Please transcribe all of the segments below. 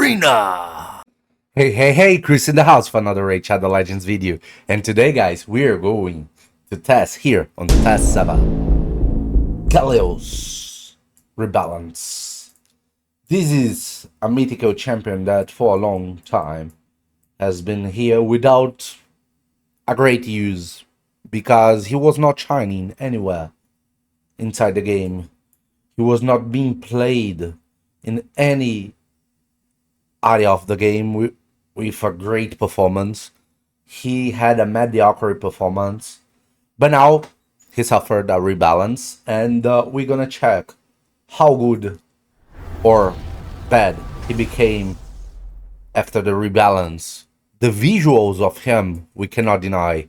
livearena! Hey, Chris in the house for another Raid Shadow Legends video. And today, guys, we are going to test here on the test server Galleus Rebalance. This is a mythical champion that for a long time has been here without a great use because he was not shining anywhere inside the game. He was not being played in any area of the game with a great performance. He had a mediocre performance, but now he suffered a rebalance, and we're gonna check how good or bad he became after the rebalance. The visuals of him, we cannot deny,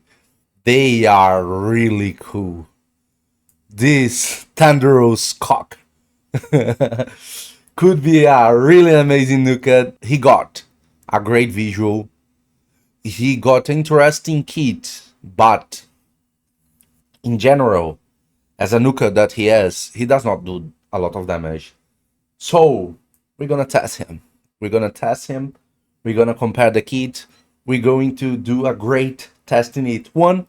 they are really cool. This thunderous cock could be a really amazing nuke. He got a great visual. He got interesting kit, but in general, as a nuker that he is, he does not do a lot of damage. So we're gonna test him. We're gonna compare the kit. We're going to do a great test in it. One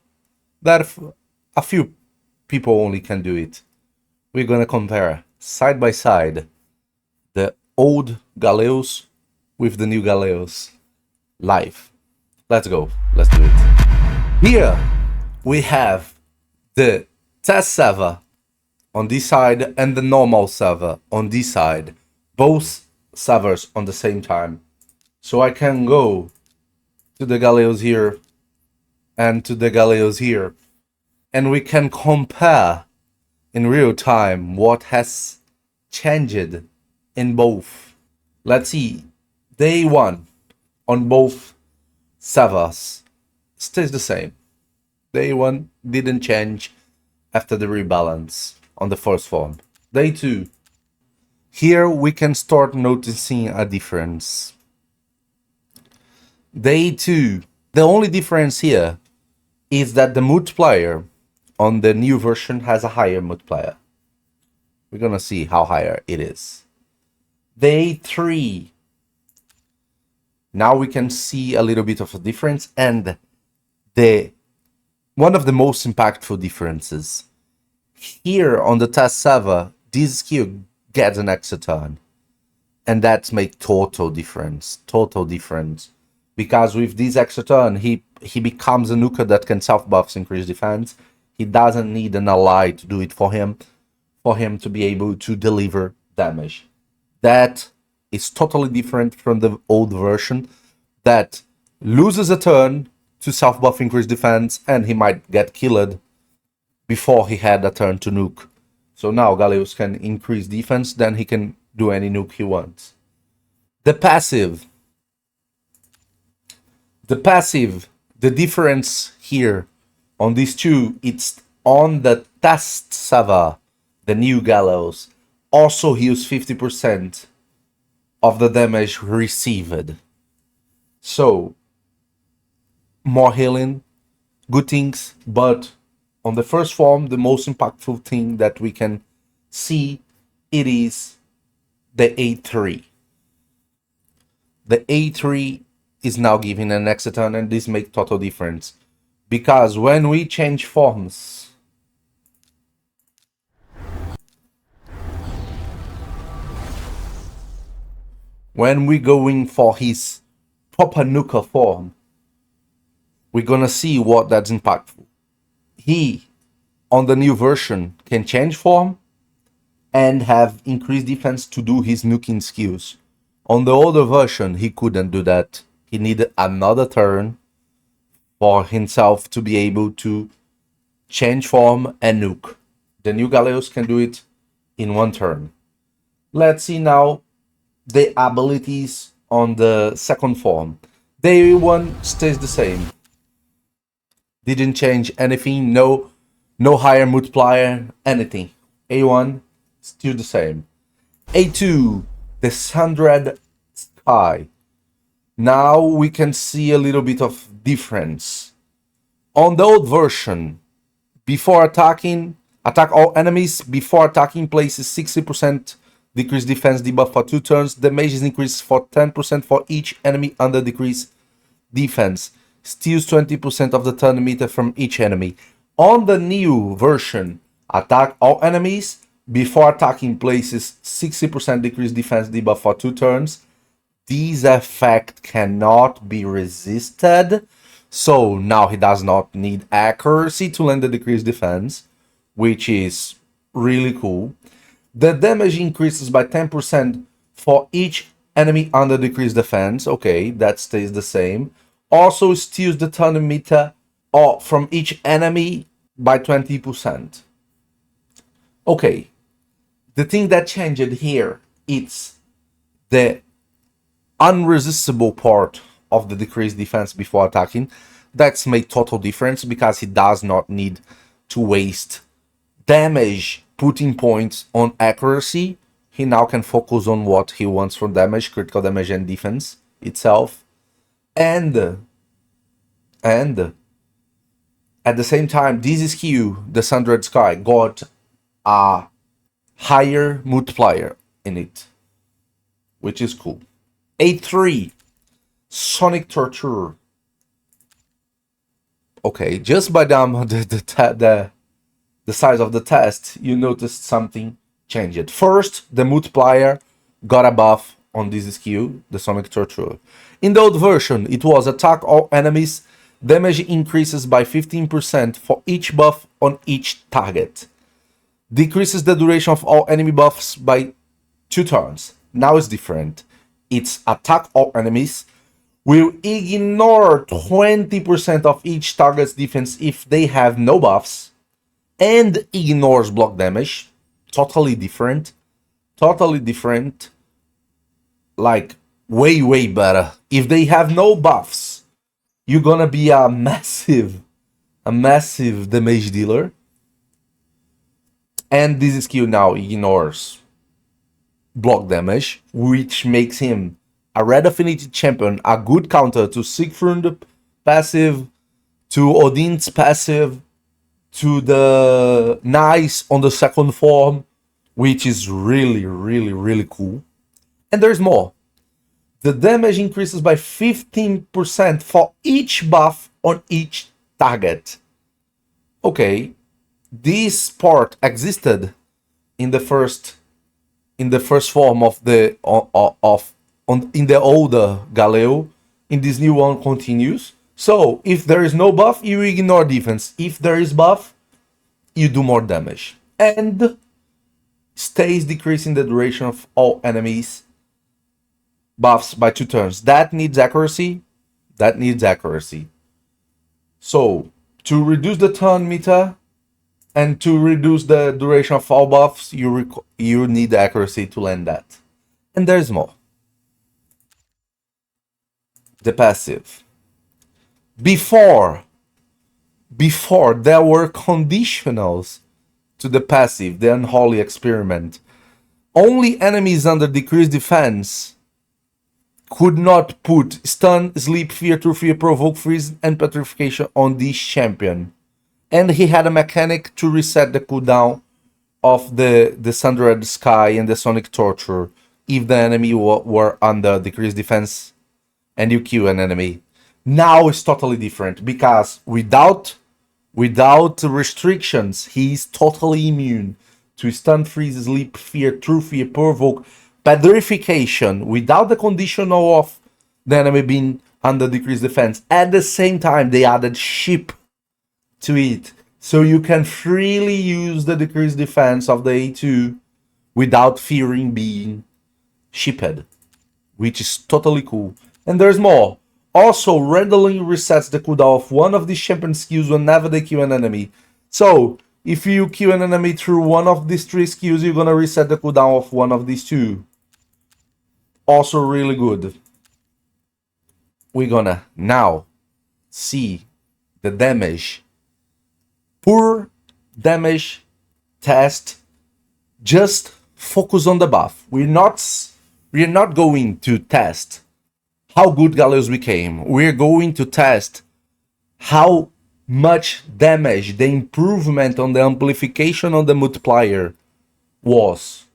that a few people only can do it. We're gonna compare side by side the old Galleus with the new Galleus live. Let's go. Let's do it. Here we have the test server on this side and the normal server on this side. Both servers on the same time. So I can go to the Galleus here and to the Galleus here. And we can compare in real time what has changed in both. Let's see. Day 1 on both servers stays the same. Day 1 didn't change after the rebalance on the first form. Day 2. Here we can start noticing a difference. Day 2. The only difference here is that the multiplier on the new version has a higher multiplier. We're gonna see how higher it is. Day 3. Now we can see a little bit of a difference, and one of the most impactful differences. Here on the test server, this skill gets an extra turn. And that makes total difference. Because with this extra turn, he becomes a nuker that can self-buffs increase defense. He doesn't need an ally to do it for him to be able to deliver damage. That is totally different from the old version that loses a turn to self-buff increase defense, and he might get killed before he had a turn to nuke. So now Galleus can increase defense, then he can do any nuke he wants. The passive, the difference here on these two, it's on the test server, the new Galleus also heals 50% of the damage received. So, more healing, good things, but on the first form, the most impactful thing that we can see, it is the A3. The A3 is now giving an extra turn, and this makes total difference. Because when we change forms, when we go in for his proper nuker form, we're gonna see what that's impactful. He, on the new version, can change form and have increased defense to do his nuking skills. On the older version, he couldn't do that. He needed another turn for himself to be able to change form and nuke. The new Galleus can do it in one turn. Let's see now the abilities on the second form. Day 1 stays the same. Didn't change anything, no higher multiplier, anything. A1, still the same. A2, the Sundered Sky. Now we can see a little bit of difference. On the old version, before attack all enemies before attacking places 60% decrease defense debuff for 2 turns. Damage is increased for 10% for each enemy under decrease defense. Steals 20% of the turn meter from each enemy. On the new version, attack all enemies. Before attacking, places 60% decrease defense debuff for 2 turns. This effect cannot be resisted. So now he does not need accuracy to land the decreased defense, which is really cool. The damage increases by 10% for each enemy under decreased defense. Okay, that stays the same. Also steals the turn meter from each enemy by 20%. Okay, the thing that changed here is the unresistable part of the decreased defense before attacking. That's made total difference because he does not need to waste damage putting points on accuracy. He now can focus on what he wants from damage, critical damage and defense itself. And at the same time, this skill, the Sundered Sky, got a higher multiplier in it, which is cool. 8-3 Sonic Torture. Okay, just by the size of the test, you noticed something changed. First, the multiplier got a buff on this skill, the Sonic Torture. In the old version, it was attack all enemies, damage increases by 15% for each buff on each target. Decreases the duration of all enemy buffs by 2 turns. Now it's different. It's attack all enemies, will ignore 20% of each target's defense if they have no buffs, and ignores block damage. Totally different. Totally different. Like, way better. If they have no buffs, you're gonna be a massive damage dealer. And this skill now ignores block damage, which makes him a red affinity champion, a good counter to Siegfried passive, to Odin's passive, to the Nice on the second form, which is really cool. And there's more. The damage increases by 15% for each buff on each target. Okay, this part existed in the first form of the in the older Galleus. In this new one continues. So if there is no buff, you ignore defense. If there is buff, you do more damage. And stays decreasing the duration of all enemies buffs by 2 turns. That needs accuracy. That needs accuracy. So to reduce the turn meter and to reduce the duration of all buffs, you need accuracy to land that. And there's more. The passive. Before there were conditionals to the passive, the unholy experiment. Only enemies under decreased defense could not put stun, sleep, fear, true fear, provoke, freeze, and petrification on this champion. And he had a mechanic to reset the cooldown of the Sundered Sky and the Sonic Torture if the enemy were under decreased defense and you kill an enemy. Now it's totally different because without restrictions, he is totally immune to stun, freeze, sleep, fear, true fear, provoke, petrification without the conditional of the enemy being under decreased defense. At the same time, they added ship to it, so you can freely use the decreased defense of the A2 without fearing being shipped, which is totally cool. And there's more. Also, randomly resets the cooldown of one of these champion skills whenever they kill an enemy. So, if you kill an enemy through one of these 3 skills, you're gonna reset the cooldown of one of these 2. Also really good. We're gonna now see the damage. Pure damage test. Just focus on the buff. We're not going to test how good Galleus became. We're going to test how much damage the improvement on the amplification on the multiplier was.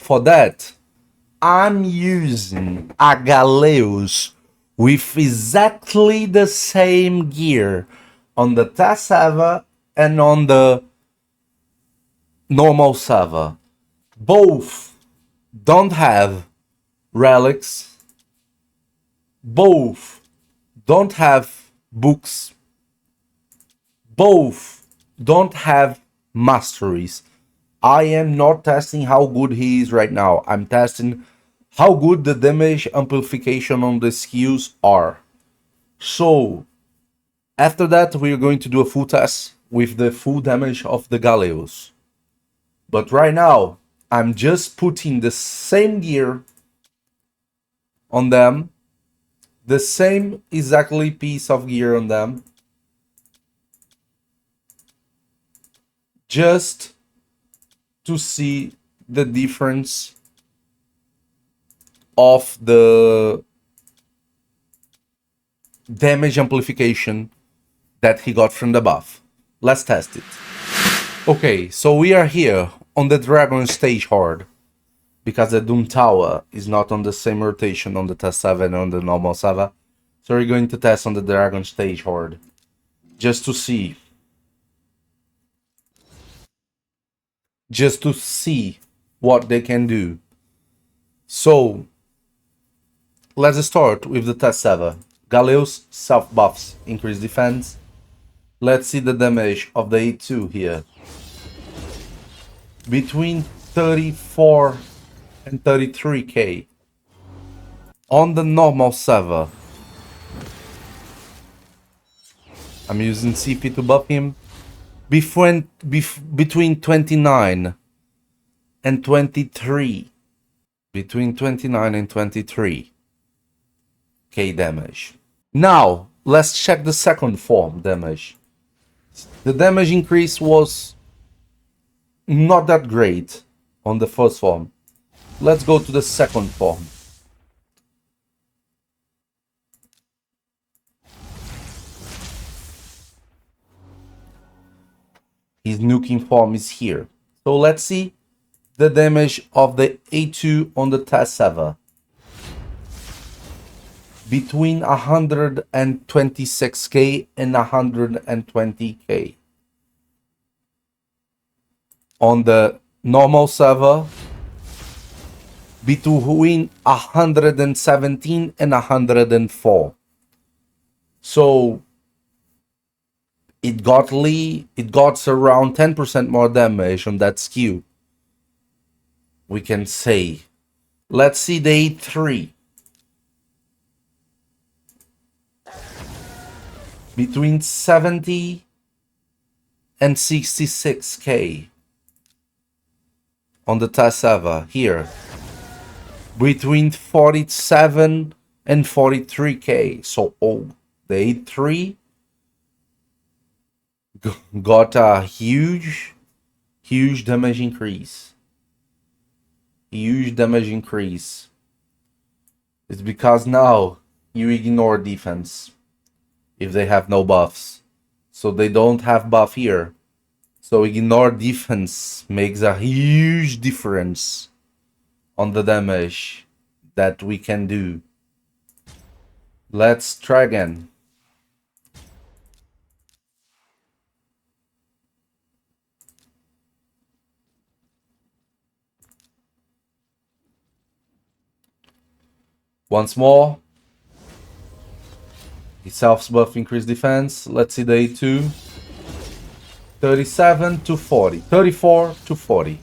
For that, I'm using a Galleus with exactly the same gear on the test server and on the normal server. Both don't have relics. Both don't have books. Both don't have masteries. I am not testing how good he is right now. I'm testing how good the damage amplification on the skills are. So, after that, we are going to do a full test with the full damage of the Galleus. But right now, I'm just putting the same gear on them, the same exactly piece of gear on them, just to see the difference of the damage amplification that he got from the buff. Let's test it. Okay, so we are here on the Dragon Stage Horde, because the Doom Tower is not on the same rotation on the test server and on the normal server. So we're going to test on the Dragon Stage Horde, just to see what they can do. So let's start with the test server. Galleus self buffs increase defense. Let's see the damage of the A2 here. Between 34 and 33k. On the normal server, I'm using CP to buff him. Between 29 and 23. Between 29 and 23k damage. Now, let's check the second form damage. The damage increase was not that great on the first form. Let's go to the second form. His nuking form is here. So let's see the damage of the A2 on the test server. Between 126k and 120k. On the normal server, between 117 and 104. So it got around 10% more damage on that skill, we can say. Let's see the A3. Between 70 and 66k on the test server here. Between 47 and 43k. So the A3 got a huge damage increase. Huge damage increase. It's because now you ignore defense if they have no buffs. So they don't have buff here. So ignore defense makes a huge difference on the damage that we can do. Let's try again. Once more. His self buff increased defense. Let's see the A2. 37 to 40. 34 to 40.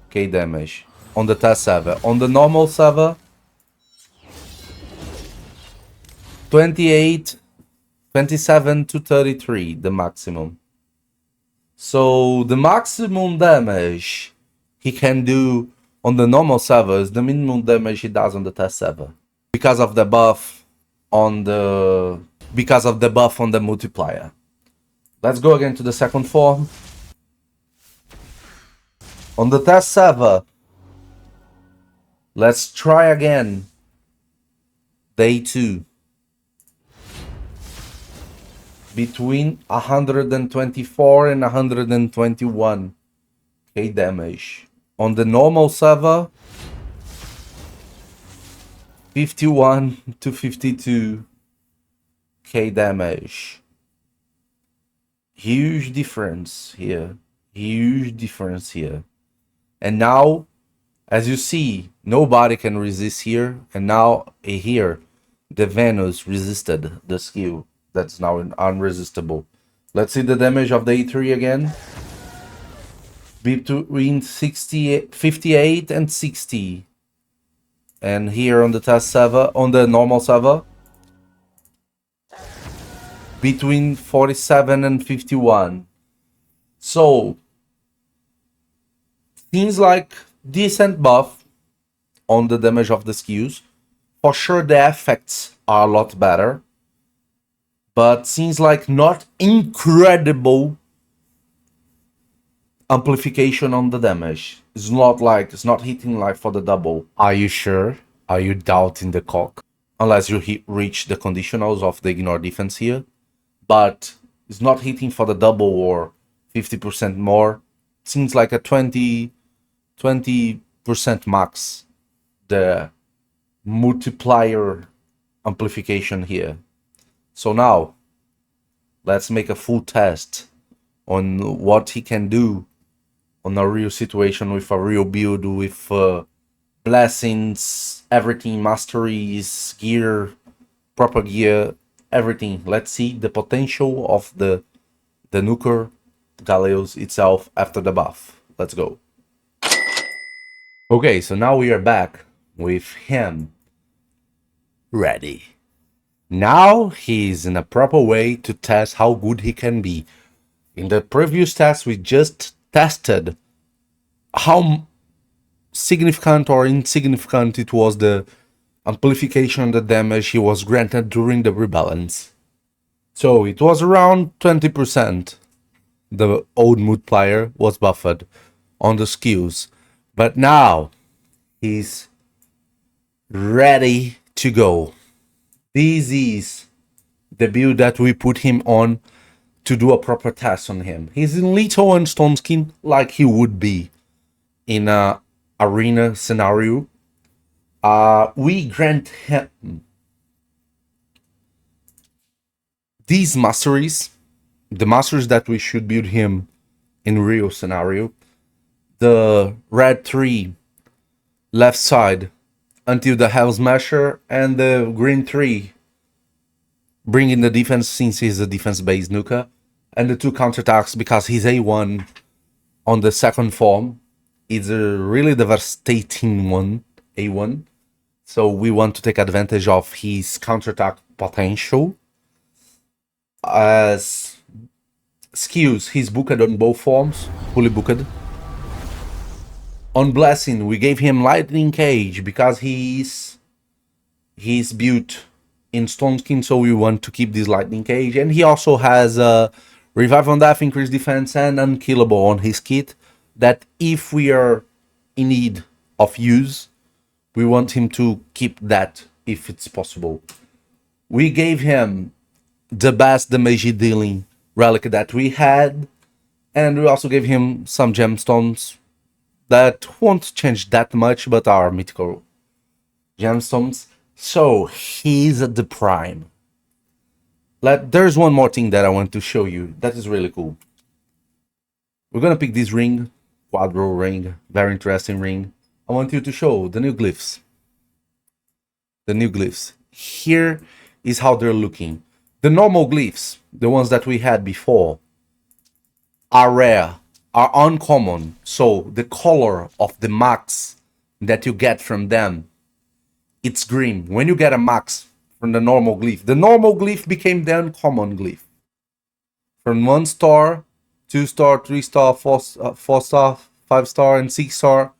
K damage on the test server. On the normal server, 27 to 33, the maximum. So the maximum damage he can do on the normal server is the minimum damage he does on the test server. Because of the buff on the multiplier. Let's go again to the second form. On the test server, let's try again. Day 2. Between 124 and 121k damage. On the normal server, 51 to 52k damage. Huge difference here. Huge difference here. And now, as you see, nobody can resist here. And now here, the Venus resisted the skill. That's now unresistable. Let's see the damage of the E3 again. Between 58 and 60. And here on the test server, on the normal server, between 47 and 51. So, seems like decent buff on the damage of the skills. For sure the effects are a lot better. But seems like not incredible amplification on the damage. It's not hitting like for the double. Are you sure? Are you doubting the cock? Unless you reach the conditionals of the ignore defense here. But it's not hitting for the double or 50% more. Seems like a 20% max. The multiplier amplification here. So now, let's make a full test on what he can do on a real situation with a real build, with blessings, everything, masteries, gear, proper gear, everything. Let's see the potential of the Nuker Galleus itself after the buff. Let's go. Okay, so now we are back with him ready. Now he's in a proper way to test how good he can be. In the previous test, we just tested how significant or insignificant it was the amplification, the damage he was granted during the rebalance. So it was around 20%. The old multiplier was buffered on the skills. But now he's ready to go. This is the build that we put him on to do a proper test on him. He's in lethal and stone skin like he would be in a arena scenario. We grant him these masteries, the masteries that we should build him in real scenario. The red 3 left side until the Hell Smasher, and the green 3 bringing the defense since he's a defense based nuker, and the 2 counterattacks because he's A1 on the second form. It's a really devastating one, A1. So we want to take advantage of his counterattack potential. As skills, he's booked on both forms, fully booked. On Blessing, we gave him Lightning Cage because he's built in Stone Skin, so we want to keep this Lightning Cage. And he also has Revive on Death, Increased Defense, and Unkillable on his kit, that if we are in need of use, we want him to keep that if it's possible. We gave him the best damage dealing relic that we had, and we also gave him some gemstones that won't change that much, but are mythical gemstones. So he's at the prime. There's one more thing that I want to show you that is really cool. We're gonna pick this ring, quadro ring, very interesting ring. I want you to show the new glyphs. The new glyphs. Here is how they're looking. The normal glyphs, the ones that we had before, are rare, are uncommon. So the color of the max that you get from them, it's green. When you get a max from the normal glyph became the uncommon glyph. From 1 star, 2 star, 3 star, 4 star, 5 star, and 6 star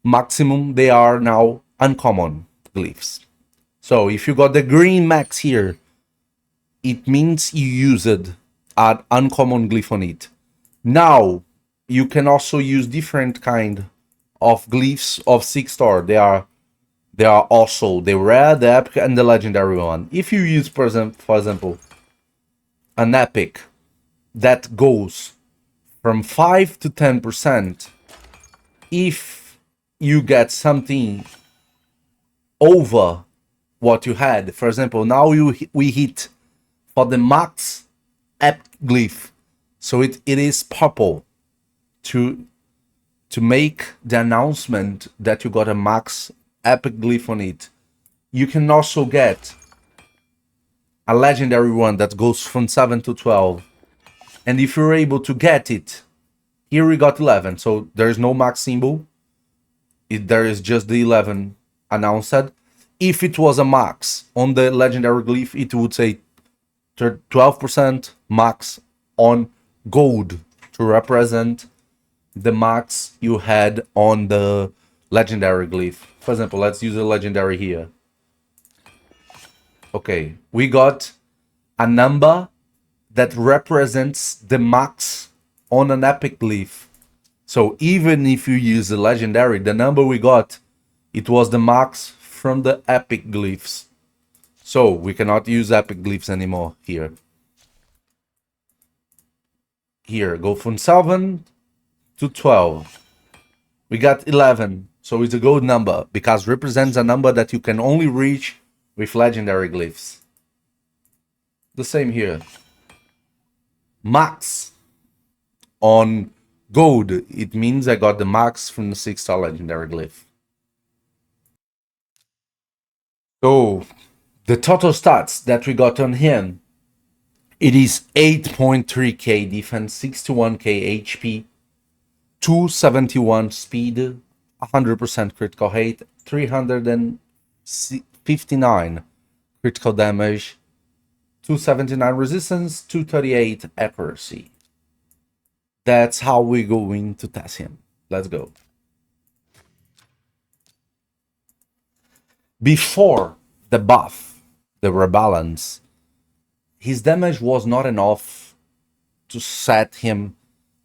maximum, they are now uncommon glyphs. So if you got the green max here, it means you used an uncommon glyph on it. Now you can also use different kind of glyphs of 6 star. They are also the rare, the epic, and the legendary one. If you use, for example, an epic that goes from 5 to 10%, if you get something over what you had, for example, now we hit for the max epic glyph, so it is purple to make the announcement that you got a max epic glyph on it. You can also get a legendary one that goes from 7 to 12, and if you're able to get it, here we got 11, so there's no max symbol. There is just the 11 announced. If it was a max on the legendary glyph, it would say 12% max on gold to represent the max you had on the legendary glyph. For example, let's use a legendary here. Okay, we got a number that represents the max on an epic glyph. So even if you use a legendary, the number we got, it was the max from the epic glyphs. So we cannot use epic glyphs anymore here. Here, go from 7 to 12. We got 11, so it's a gold number because it represents a number that you can only reach with legendary glyphs. The same here. Max on gold, it means I got the max from the 6-star legendary glyph. So the total stats that we got on him, it is 8.3k defense, 61k HP, 271 speed, 100% critical hit, 359 critical damage, 279 resistance, 238 accuracy. That's how we're going to test him. Let's go. Before the buff, the rebalance, his damage was not enough to set him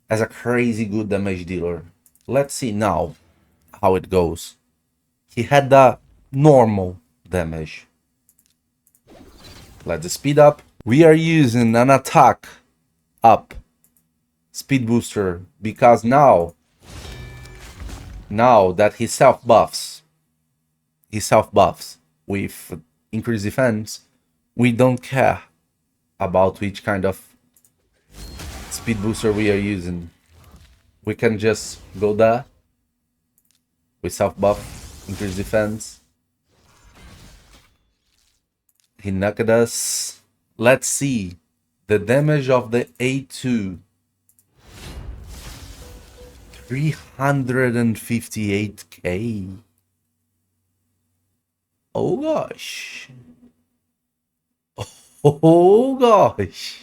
as a crazy good damage dealer. Let's see now how it goes. He had the normal damage. Let's speed up. We are using an attack up speed booster because now that he self buffs with increased defense, we don't care about which kind of speed booster we are using. We can just go there with self buff, increase defense. He knocked us. Let's see the damage of the A2. 358k. Oh gosh. Oh gosh.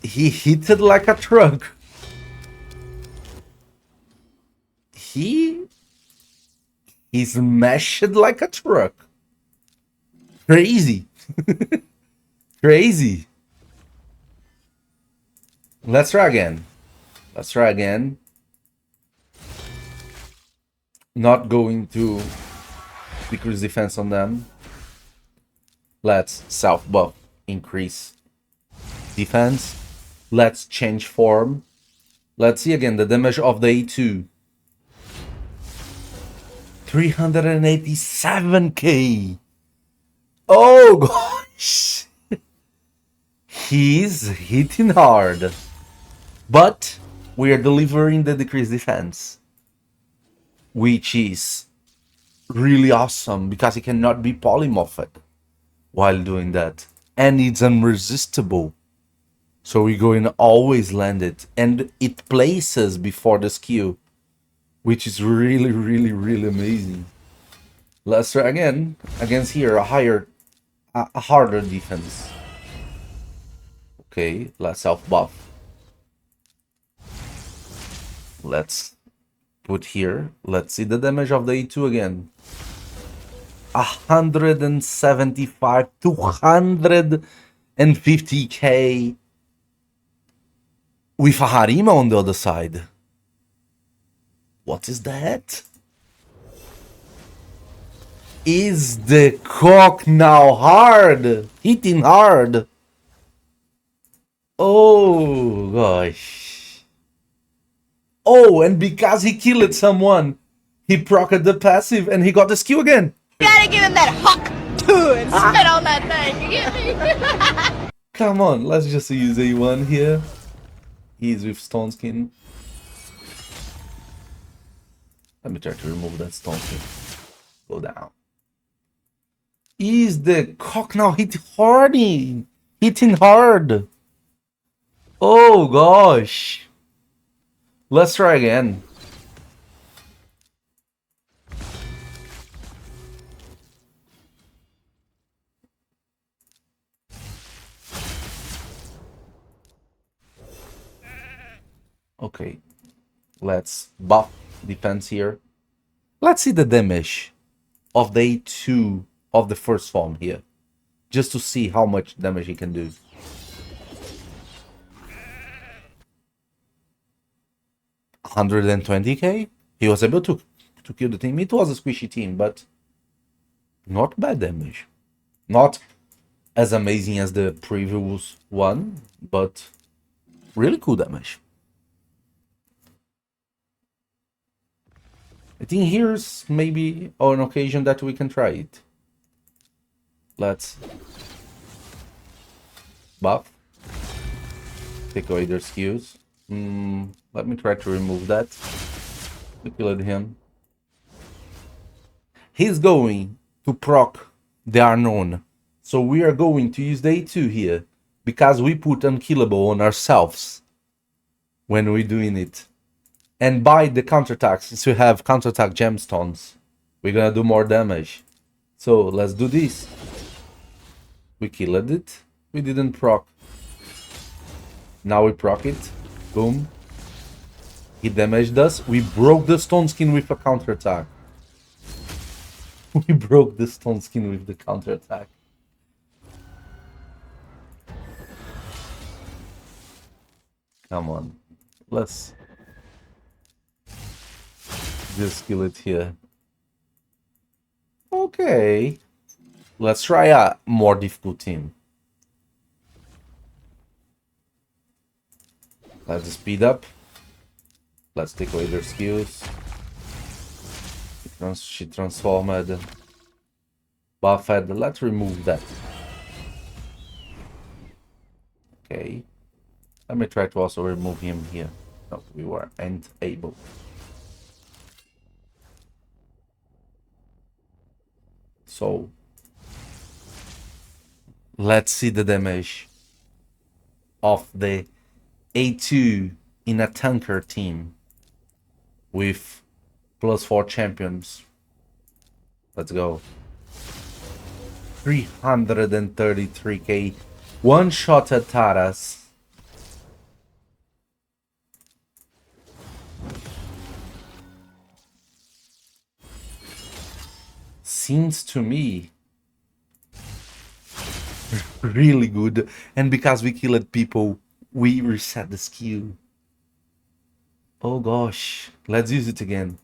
He hit it like a truck. He smashed like a truck. Crazy. Crazy. Let's try again. Let's try again. Not going to decrease defense on them. Let's self buff, increase defense. Let's change form. Let's see again the damage of the A2. 387k. Oh gosh. He's hitting hard. But we are delivering the decreased defense, which is really awesome because it cannot be polymorphed while doing that. And it's unresistable. So we're going to always land it. And it places before the skill, which is really, really, really amazing. Let's try again. Against here, a harder defense. Okay, let's self buff. Let's put here. Let's see the damage of the A2 again. 175, 250k with a Harima on the other side. What is that? Is the cock now hard? Hitting hard. Oh gosh. Oh, and because he killed someone, he procced the passive and he got the skill again. You gotta give him that hawk and spit on that thing, you get me? Come on, let's just use A1 here. He's with Stone Skin. Let me try to remove that Stone Skin. Go down. Is the cock now hitting hard? Oh gosh. Let's try again. Okay. Let's buff defense here. Let's see the damage of the A2 of the first form here. Just to see how much damage he can do. $120k? He was able to kill the team. It was a squishy team, but not bad damage. Not as amazing as the previous one, but really cool damage. I think here's maybe an occasion that we can try it. Let's buff. Take away their skills. Let me try to remove that. We killed him. He's going to proc the unknown. So we are going to use the A2 here. Because we put unkillable on ourselves. When we're doing it. And by the counterattack, since we have counterattack gemstones, we're gonna do more damage. So let's do this. We killed it. We didn't proc. Now we proc it. Boom. He damaged us. We broke the stone skin with a counterattack. We broke the stone skin with the counterattack. Come on. Let's just kill it here. Okay. Let's try a more difficult team. Let's speed up. Let's take away their skills. She transformed. Buffed. Let's remove that. Okay. Let me try to also remove him here. No, we weren't able. So let's see the damage of the A2 in a tanker team with +4 champions. Let's go. 333k. One shot at Taras. Seems to me really good, and because we killed people, we reset the skill. Oh gosh, let's use it again.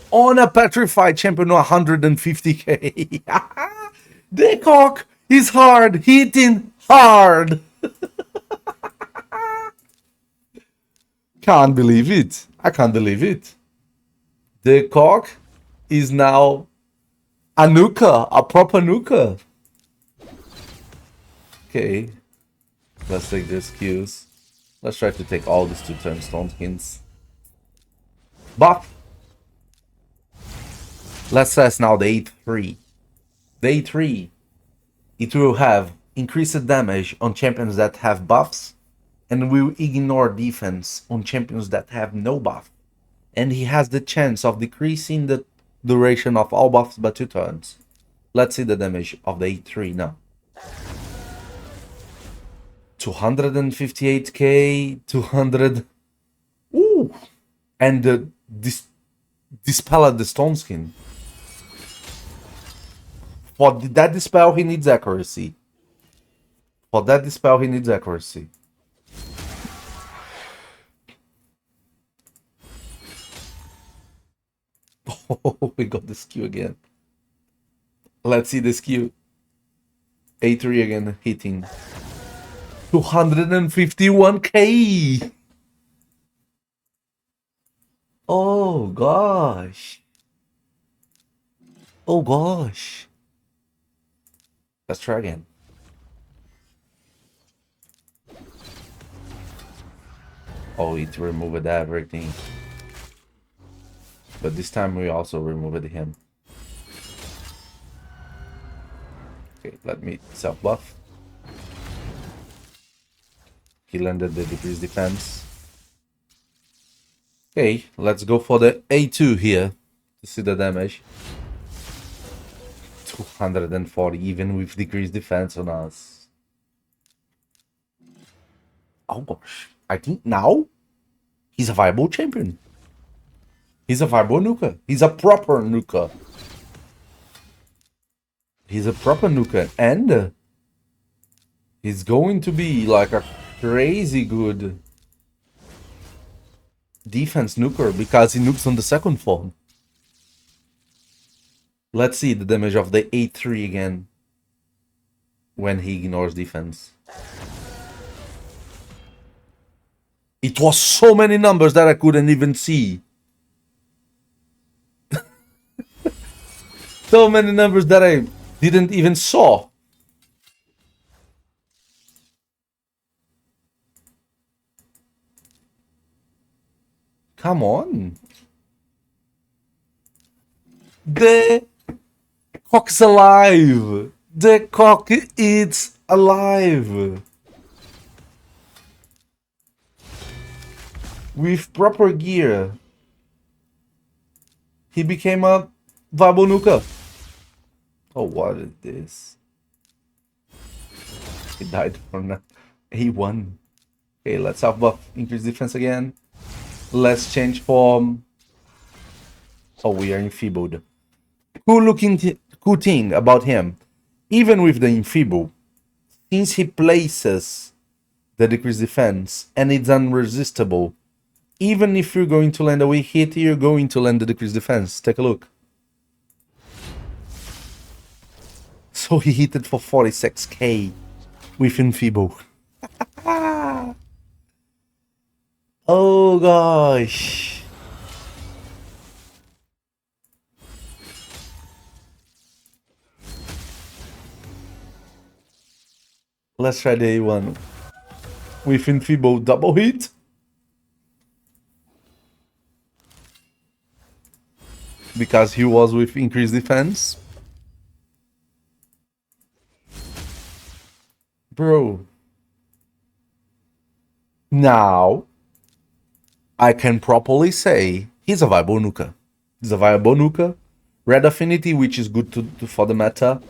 On a petrified champion, 150k. The cock is hard, hitting hard. Can't believe it. I can't believe it. The cock is now a nuker, a proper nuker. Okay. Let's take the skills. Let's try to take all these 2 turn stone skins. Buff. Let's test now the A3. The A3. It will have increased damage on champions that have buffs. And will ignore defense on champions that have no buff. And he has the chance of decreasing the duration of all buffs by 2 turns. Let's see the damage of the A3 now. 258k, 200. Ooh! And the dispelled the stone skin. For that dispel, he needs accuracy. For that dispel, he needs accuracy. Oh, we got the skew again. Let's see the skew. A3 again hitting. 251k. Oh gosh. Oh gosh. Let's try again. Oh, it removed everything. But this time we also removed him. Okay, let me self-buff. He landed the decreased defense. Okay, let's go for the A2 here to see the damage. 240 even with decreased defense on us. Oh gosh, I think now he's a viable champion. He's a viable nuker. He's a proper nuker. He's a proper nuker, and he's going to be like a crazy good defense nuker because he nukes on the second form. Let's see the damage of the A3 again when he ignores defense. It was so many numbers that I couldn't even see. So many numbers that I didn't even saw. Come on. The cock's alive. The cock is alive. With proper gear, he became a viable nuker. Oh, what is this? He died from that. He won. Okay, let's have buff. Increase defense again. Let's change form. Oh, we are enfeebled. Cool thing about him, even with the enfeeble, since he places the decreased defense and it's unresistable, even if you're going to land a weak hit, you're going to land the decreased defense. Take a look. So he hit it for 46k with enfeeble. Oh gosh. Let's try the A1 with enfeeble double hit. Because he was with increased defense. Bro. Now, I can properly say he's a viable nuker. He's a viable nuker. Red affinity, which is good for the meta.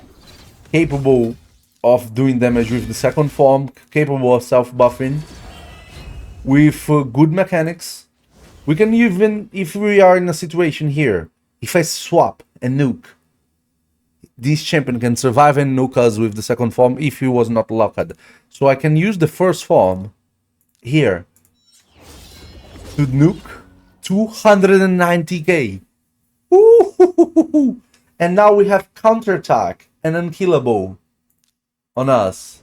Capable of doing damage with the second form. Capable of self-buffing. With good mechanics. We can even, if we are in a situation here, if I swap and nuke, this champion can survive and nuke us with the second form if he was not locked. So I can use the first form here to nuke 290k. Ooh, and now we have counterattack and unkillable on us.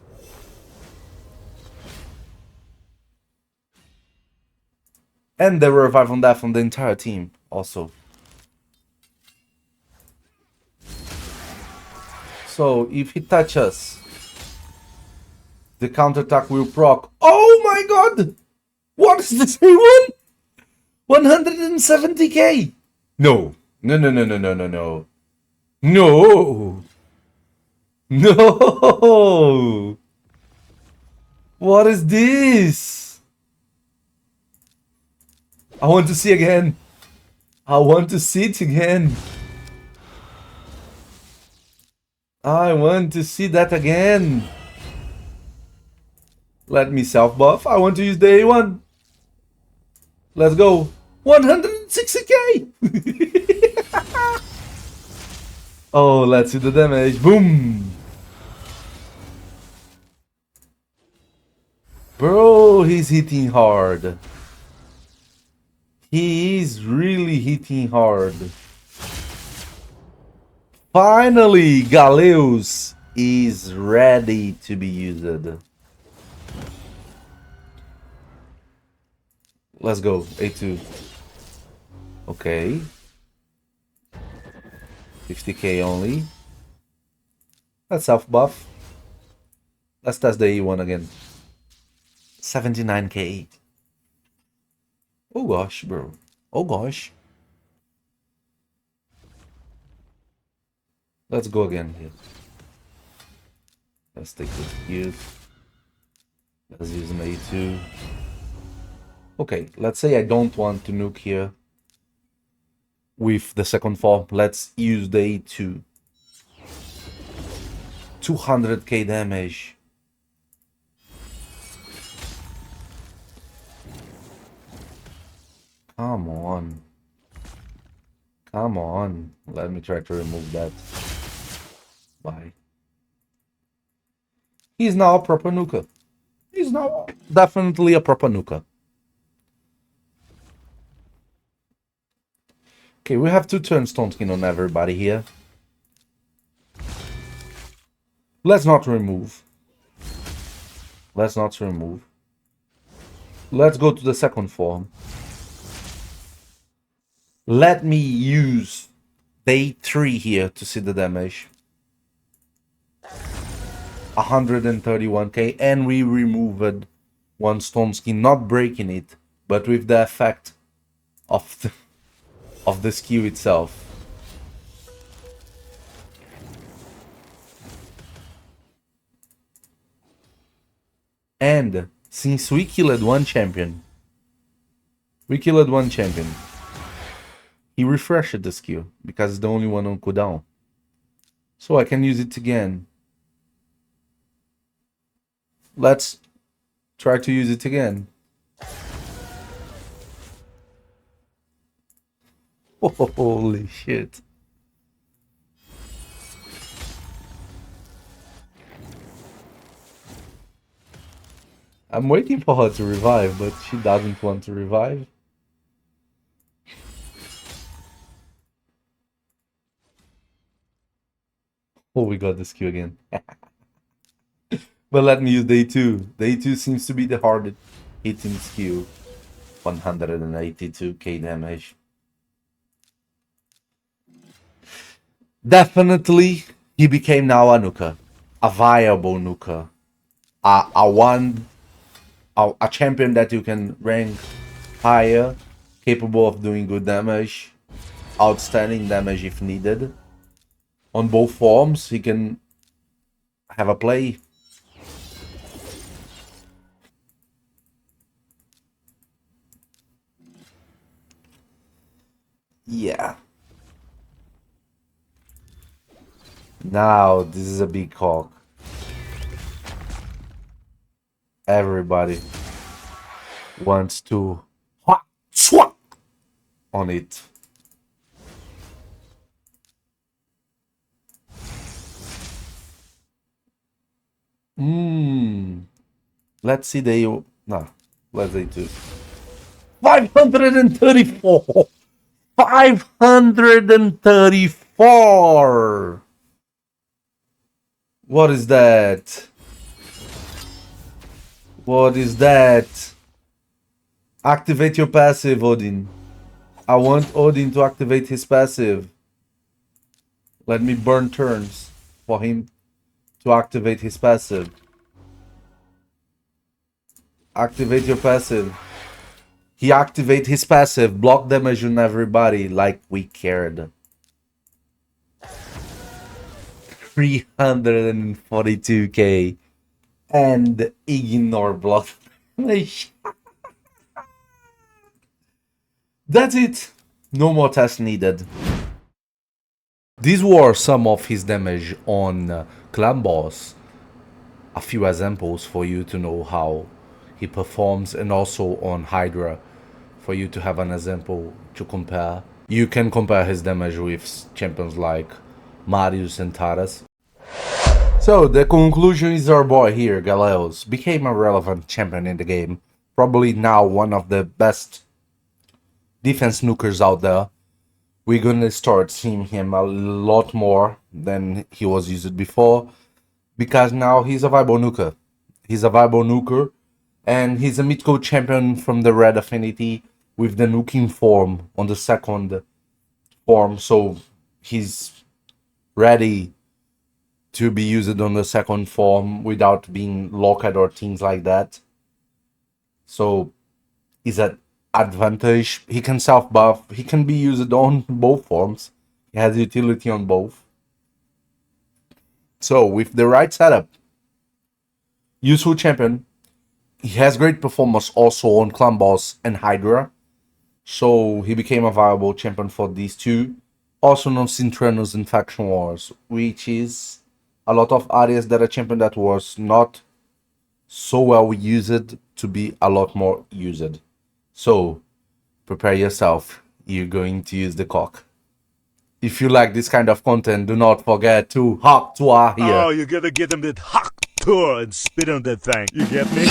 And the revive on that from the entire team also. So if he touches, the counterattack will proc. Oh my god! What is this A1? 170k! No. No. No! No! What is this? I want to see again. I want to see it again. I want to see that again. Let me self-buff. I want to use the A1. Let's go. 160k! Oh, let's see the damage. Boom! Bro, he's hitting hard. He is really hitting hard. Finally, Galleus is ready to be used. Let's go, A2. Okay. 50k only. Let's self buff. Let's test the E1 again. 79k. Oh gosh, bro. Oh gosh. Let's go again here. Let's take this cube. Let's use an A2. Okay, let's say I don't want to nuke here with the second form. Let's use the A2. 200k damage. Come on. Come on. Let me try to remove that. Bye. He's now a proper nuker. He's now definitely a proper nuker. Okay, we have 2 turn Stone Skin on everybody here. Let's not remove. Let's not remove. Let's go to the second form. Let me use day 3 here to see the damage. 131k, and we removed 1 Stone Skin, not breaking it, but with the effect of the skill itself. And since we killed one champion, he refreshed the skill because it's the only one on cooldown. So I can use it again. Let's try to use it again. Holy shit. I'm waiting for her to revive, but she doesn't want to revive. Oh, we got the skill again. But let me use day 2. Day 2 seems to be the hardest hitting skill. 182k damage. Definitely, he became now a nuker. A viable nuker. A champion that you can rank higher, capable of doing good damage, outstanding damage if needed. On both forms, he can have a play. Yeah. Now, this is a big cock. Everybody wants to swap on it. Let's see the no. Let's say 2. 534. 534. What is that? What is that? Activate your passive, Odin. I want Odin to activate his passive. Let me burn turns for him to activate his passive. Activate your passive. He activate his passive. Block damage on everybody like we cared. 342k. And ignore block damage. That's it. No more tests needed. These were some of his damage on Clan Boss. A few examples for you to know how he performs, and also on Hydra for you to have an example to compare. You can compare his damage with champions like Marius and Taras. So the conclusion is our boy here, Galleus, became a relevant champion in the game. Probably now one of the best defense nukers out there. We're gonna start seeing him a lot more than he was used before, because now he's a viable nuker. He's a viable nuker, and he's a mythical champion from the Red Affinity. with the nuking form on the second form, so he's ready to be used on the second form without being locked or things like that. So is an advantage. He can self-buff. He can be used on both forms. He has utility on both. So with the right setup, useful champion. He has great performance also on Clan Boss and Hydra. So he became a viable champion for these two. Also on Synthranus and Faction Wars, which is a lot of areas that a champion that was not so well used to be a lot more used. So prepare yourself, you're going to use the cock. If you like this kind of content, do not forget to hop to our here. Oh, you gotta get him that hawk tour and spit on that thing. You get me?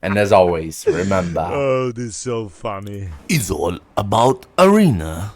And as always, remember, Oh, this is so funny. it's all about arena.